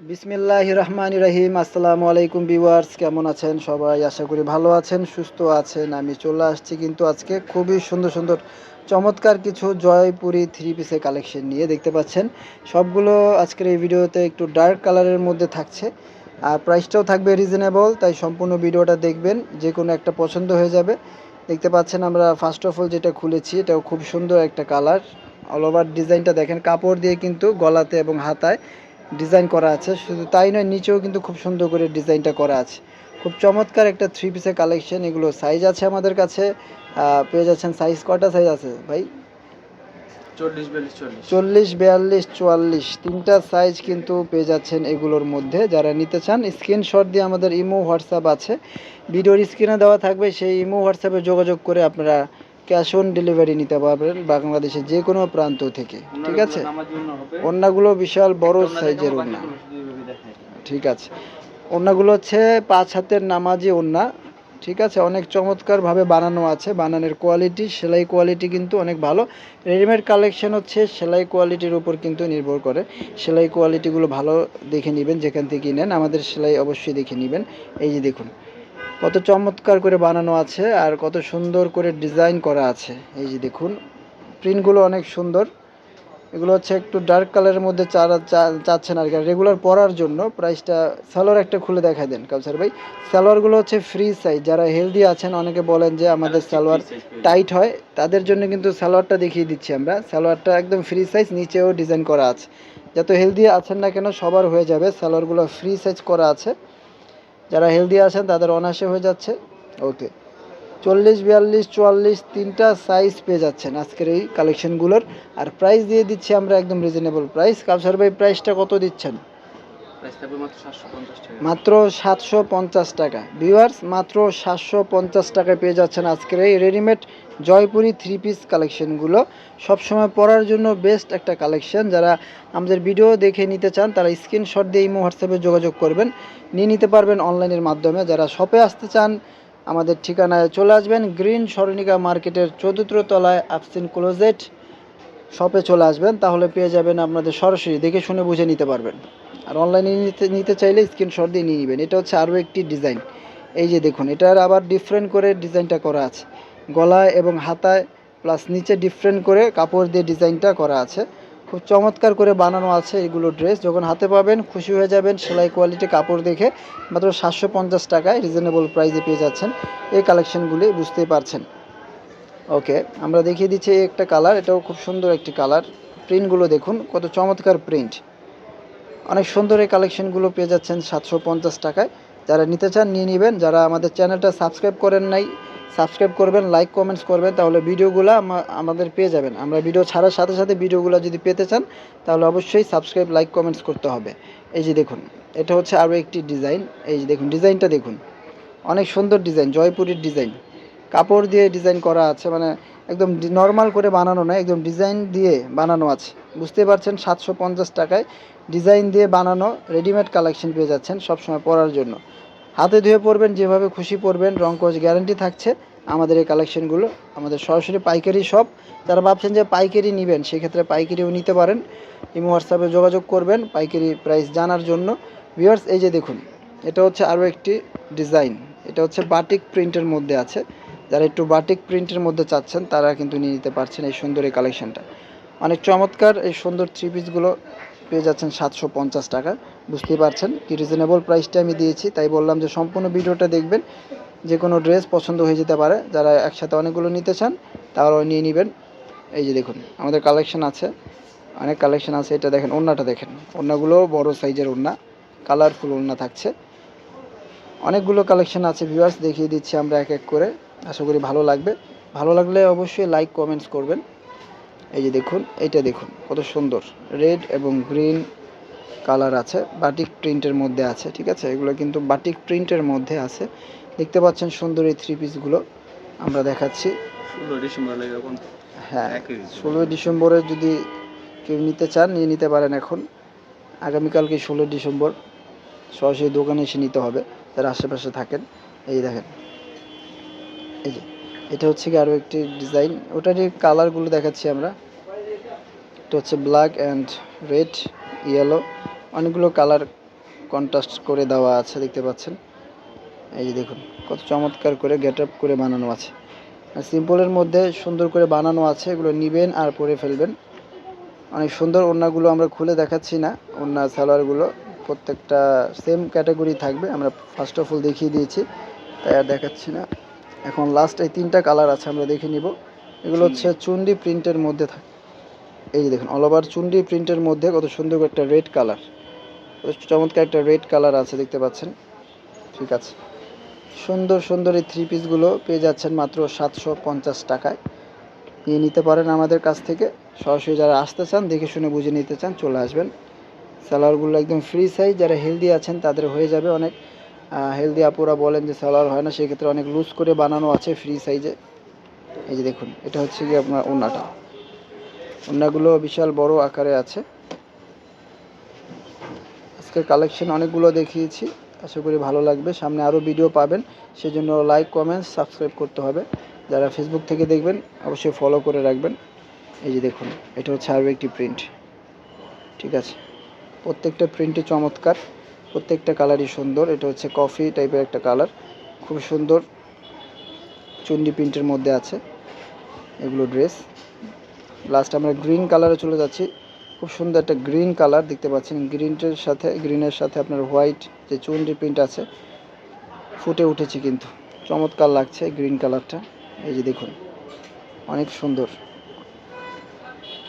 বিসমিল্লাহির রহমানির রহিম। আসসালামু আলাইকুম ভিউয়ার্স, কেমন আছেন সবাই? আশা করি ভালো আছেন, সুস্থ আছেন। আমি চলে আসছি কিন্তু আজকে খুবই সুন্দর সুন্দর চমৎকার কিছু জয়পুরি থ্রি পিসের কালেকশন নিয়ে। দেখতে পাচ্ছেন সবগুলো আজকের এই ভিডিওতে একটু ডার্ক কালারের মধ্যে থাকছে, আর প্রাইসটাও থাকবে রিজনেবল। তাই সম্পূর্ণ ভিডিওটা দেখবেন, যে কোনো একটা পছন্দ হয়ে যাবে। দেখতে পাচ্ছেন আমরা ফার্স্ট অফ অল যেটা খুলেছি, এটাও খুব সুন্দর একটা কালার। অল ওভার ডিজাইনটা দেখেন, কাপড় দিয়ে কিন্তু গলাতে এবং হাতায় ডিজাইন করা আছে। শুধু তাই নয়, নিচেও কিন্তু খুব সুন্দর করে ডিজাইনটা করা আছে। খুব চমৎকার একটা থ্রি পিসের কালেকশন। এগুলো সাইজ আছে আমাদের কাছে, পেয়ে যাচ্ছেন। সাইজ কয়টা সাইজ আছে ভাই? 40, 42, 44 তিনটা সাইজ কিন্তু পেয়ে যাচ্ছেন এগুলোর মধ্যে। যারা নিতে চান স্ক্রিনশট দিয়ে আমাদের ইমো হোয়াটসঅ্যাপ আছে, ভিডিওর স্ক্রিনে দেওয়া থাকবে, সেই ইমো হোয়াটসঅ্যাপে যোগাযোগ করে আপনারা ক্যাশ অন ডেলিভারি নিতে পারবেন বাংলাদেশের যে কোনো প্রান্ত থেকে। ঠিক আছে, ওড়নাগুলো বিশাল বড় সাইজের ওড়না। ঠিক আছে, ওড়নাগুলো হচ্ছে 5 হাতের নামাজি ওড়না। ঠিক আছে, অনেক চমৎকারভাবে বানানো আছে। বানানোর কোয়ালিটি, সেলাই কোয়ালিটি কিন্তু অনেক ভালো। রেডিমেড কালেকশন হচ্ছে সেলাই কোয়ালিটির উপর কিন্তু নির্ভর করে। সেলাই কোয়ালিটিগুলো ভালো দেখে নেবেন যেখান থেকে নেন। আমাদের সেলাই অবশ্যই দেখে নেবেন। এই যে দেখুন কত চমৎকার করে বানানো আছে আর কত সুন্দর করে ডিজাইন করা আছে। এই যে দেখুন প্রিন্টগুলো অনেক সুন্দর। এগুলো হচ্ছে একটু ডার্ক কালারের মধ্যে চাচ্ছেন আর কি রেগুলার পরার জন্য। প্রাইসটা সালোয়ার একটা খুলে দেখাই দেন কাউসার ভাই। সালোয়ারগুলো হচ্ছে ফ্রি সাইজ। যারা হেলদি আছেন, অনেকে বলেন যে আমাদের সালোয়ার টাইট হয়, তাদের জন্য কিন্তু সালোয়ারটা দেখিয়ে দিচ্ছি আমরা। সালোয়ারটা একদম ফ্রি সাইজ, নিচেও ডিজাইন করা আছে। যত হেলদি আছেন না কেন সবার হয়ে যাবে। সালোয়ারগুলো ফ্রি সাইজ করা আছে, যারা হেলদি আছেন তাদের অনায়াসে হয়ে যাচ্ছে। ওকে, 40, 42, 44 তিনটা সাইজ পেয়ে যাচ্ছেন আজকের এই কালেকশনগুলোর। আর প্রাইস দিয়ে দিচ্ছি আমরা একদম রিজনেবল প্রাইস। কাউসার ভাই প্রাইসটা কত দিচ্ছেন? মাত্র 750 টাকা। ভিউয়ার্স, মাত্র 750 টাকায় পেয়ে যাচ্ছেন আজকের এই রেডিমেড জয়পুরি থ্রি পিস কালেকশনগুলো। সবসময় পরার জন্য বেস্ট একটা কালেকশন। যারা আমাদের ভিডিও দেখে নিতে চান তারা স্ক্রিনশট দিয়ে ইমো হোয়াটসঅ্যাপে যোগাযোগ করবেন, নিয়ে নিতে পারবেন অনলাইনের মাধ্যমে। যারা শপে আসতে চান আমাদের ঠিকানায় চলে আসবেন, গ্রিন স্মরণিকা মার্কেটের 14th তলায় আফসিন ক্লোজেট শপে চলে আসবেন, তাহলে পেয়ে যাবেন। আপনাদের সরাসরি দেখে শুনে বুঝে নিতে পারবেন। আর অনলাইনে নিতে চাইলে স্ক্রিনশট দিয়ে নিয়ে নেবেন। এটা হচ্ছে আরও একটি ডিজাইন। এই যে দেখুন, এটার আবার ডিফারেন্ট করে ডিজাইনটা করা আছে, গলায় এবং হাতায় প্লাস নিচে ডিফারেন্ট করে কাপড় দিয়ে ডিজাইনটা করা আছে। খুব চমৎকার করে বানানো আছে এগুলো ড্রেস। যখন হাতে পাবেন খুশি হয়ে যাবেন। সেলাই কোয়ালিটি কাপড় দেখে মাত্র 750 টাকায় রিজনেবল প্রাইসে পেয়ে যাচ্ছেন এই কালেকশনগুলি, বুঝতেই পারছেন। ওকে, আমরা দেখিয়ে দিচ্ছি একটা কালার, এটাও খুব সুন্দর একটি কালার। প্রিন্টগুলো দেখুন কত চমৎকার প্রিন্ট, অনেক সুন্দর। এই কালেকশনগুলো পেয়ে যাচ্ছেন 750 টাকায়। যারা নিতে চান নিয়ে নেবেন। যারা আমাদের চ্যানেলটা সাবস্ক্রাইব করেন নাই, সাবস্ক্রাইব করবেন, লাইক কমেন্টস করবেন, তাহলে ভিডিওগুলো আমাদের পেয়ে যাবেন। আমরা ভিডিও ছাড়ার সাথে সাথে ভিডিওগুলো যদি পেতে চান তাহলে অবশ্যই সাবস্ক্রাইব, লাইক, কমেন্টস করতে হবে। এই যে দেখুন, এটা হচ্ছে আরও একটি ডিজাইন। এই যে দেখুন ডিজাইনটা দেখুন, অনেক সুন্দর ডিজাইন, জয়পুরের ডিজাইন। কাপড় দিয়ে ডিজাইন করা আছে, মানে একদম নর্মাল করে বানানো নয়, একদম ডিজাইন দিয়ে বানানো আছে। বুঝতে পারছেন, 750 টাকায় ডিজাইন দিয়ে বানানো রেডিমেড কালেকশন পেয়ে যাচ্ছেন সবসময় পরার জন্য। হাতে ধুয়ে পরবেন, যেভাবে খুশি পরবেন, রঙ-কস গ্যারান্টি থাকছে আমাদের এই কালেকশনগুলো। আমাদের সরাসরি পাইকারি শপ। যারা ভাবছেন যে পাইকারি নেবেন, সেক্ষেত্রে পাইকারিও নিতে পারেন। ইমো হোয়াটসঅ্যাপে যোগাযোগ করবেন পাইকারি প্রাইস জানার জন্য। ভিউয়ার্স, এই যে দেখুন, এটা হচ্ছে আরও একটি ডিজাইন। এটা হচ্ছে বাটিক প্রিন্টের মধ্যে আছে। যারা একটু বাটিক প্রিন্টের মধ্যে চাচ্ছেন তারা কিন্তু নিয়ে নিতে পারছেন এই সুন্দর এই কালেকশনটা। অনেক চমৎকার এই সুন্দর থ্রি পিসগুলো পেয়ে যাচ্ছেন 750 টাকা। বুঝতেই পারছেন কি রিজনেবল প্রাইসটা আমি দিয়েছি, তাই বললাম যে সম্পূর্ণ ভিডিওটা দেখবেন। যে কোনো ড্রেস পছন্দ হয়ে যেতে পারে। যারা একসাথে অনেকগুলো নিতে চান তারাও নিয়ে নেবেন। এই যে দেখুন আমাদের কালেকশন আছে, অনেক কালেকশন আছে। এটা দেখেন, ওড়নাটা দেখেন, ওড়নাগুলো বড় সাইজের ওড়না, কালারফুল ওড়না থাকছে। অনেকগুলো কালেকশন আছে ভিউয়ার্স, দেখিয়ে দিচ্ছি আমরা এক এক করে। আশা করি ভালো লাগবে। ভালো লাগলে অবশ্যই লাইক কমেন্টস করবেন। এই যে দেখুন, এইটা দেখুন কত সুন্দর, রেড এবং গ্রিন কালার আছে, বাটিক প্রিন্টের মধ্যে আছে। ঠিক আছে, এগুলো কিন্তু বাটিক প্রিন্টের মধ্যে আছে। দেখতে পাচ্ছেন সুন্দর এই থ্রি পিসগুলো আমরা দেখাচ্ছি। 16 ডিসেম্বর, হ্যাঁ 16 ডিসেম্বরে যদি কেউ নিতে চান নিয়ে নিতে পারেন। এখন আগামীকালকে 16 ডিসেম্বর, সরাসরি দোকানে এসে নিতে হবে যারা আশেপাশে থাকেন। এই দেখেন, এই যে এটা হচ্ছে কি আরও একটি ডিজাইন। ওটারই কালারগুলো দেখাচ্ছি আমরা। এটা হচ্ছে ব্ল্যাক অ্যান্ড রেড, ইয়েলো, অনেকগুলো কালার কন্ট্রাস্ট করে দেওয়া আছে, দেখতে পাচ্ছেন। এই যে দেখুন কত চমৎকার করে গেট আপ করে বানানো আছে, আর সিম্পলের মধ্যে সুন্দর করে বানানো আছে। এগুলো নেবেন আর পরে ফেলবেন, অনেক সুন্দর। ওড়নাগুলো আমরা খুলে দেখাচ্ছি না, ওড়না সালোয়ারগুলো প্রত্যেকটা সেম ক্যাটাগরি থাকবে, আমরা ফার্স্ট অফ অল দেখিয়ে দিয়েছি, তাই আর দেখাচ্ছি না। এখন লাস্ট এই 3টা কালার আছে, আমরা দেখে নিব। এগুলো হচ্ছে চুন্ডি প্রিন্টের মধ্যে থাকে। এই যে দেখুন অল ওভার চুন্ডি প্রিন্টের মধ্যে কত সুন্দর একটা রেড কালার, চমৎকার একটা রেড কালার আছে, দেখতে পাচ্ছেন। ঠিক আছে, সুন্দর সুন্দর এই 3 পিসগুলো পেয়ে যাচ্ছেন মাত্র 750 টাকায়। নিয়ে নিতে পারেন আমাদের কাছ থেকে। সরাসরি যারা আসতে চান, দেখে শুনে বুঝে নিতে চান, চলে আসবেন। সালোয়ারগুলো একদম ফ্রি সাইজ, যারা হেলদি আছেন তাদের হয়ে যাবে। অনেক হেলদি আপুরা বলেন যে সালোয়ার হয় না, সেক্ষেত্রে অনেক লুজ করে বানানো আছে ফ্রি সাইজে। এই যে দেখুন এটা হচ্ছে কি আপনার ওড়নাটা, ওড়নাগুলো বিশাল বড় আকারে আছে। আজকের কালেকশন অনেকগুলো দেখিয়েছি, আশা করি ভালো লাগবে। সামনে আরও ভিডিও পাবেন, সেজন্য লাইক কমেন্ট সাবস্ক্রাইব করতে হবে। যারা ফেসবুক থেকে দেখবেন অবশ্যই ফলো করে রাখবেন। এই যে দেখুন এটা হচ্ছে আরও একটি প্রিন্ট। ঠিক আছে, প্রত্যেকটা প্রিন্টই চমৎকার, প্রত্যেকটা কালারই সুন্দর। এটা হচ্ছে কফি টাইপের একটা কালার, খুব সুন্দর চুন্ডি প্রিন্টের মধ্যে আছে এগুলো ড্রেস। লাস্ট আমরা গ্রিন কালারে চলে যাচ্ছি, খুব সুন্দর একটা গ্রিন কালার দেখতে পাচ্ছেন। গ্রিনের সাথে আপনার হোয়াইট যে চুন্ডি প্রিন্ট আছে ফুটে উঠেছে, কিন্তু চমৎকার লাগছে গ্রিন কালারটা। এই যে দেখুন অনেক সুন্দর,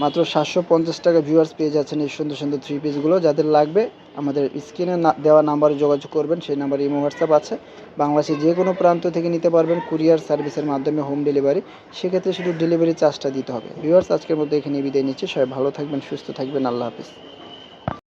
মাত্র 750 টাকা ভিউয়ার্স পেয়ে যাচ্ছেন এই সুন্দর সুন্দর 3 পিসগুলো। যাদের লাগবে আমাদের স্ক্রিনে দেওয়া নাম্বারে যোগাযোগ করবেন, সেই নাম্বারে ইমো হোয়াটসঅ্যাপ আছে। বাংলাদেশের যে কোনো প্রান্ত থেকে নিতে পারবেন কুরিয়ার সার্ভিসের মাধ্যমে, হোম ডেলিভারি। সেক্ষেত্রে শুধু ডেলিভারি চার্জটা দিতে হবে। ভিউয়ার্স আজকের মধ্যে এখানে বিদায় নিচ্ছি, সবাই ভালো থাকবেন, সুস্থ থাকবেন, আল্লাহ হাফিজ।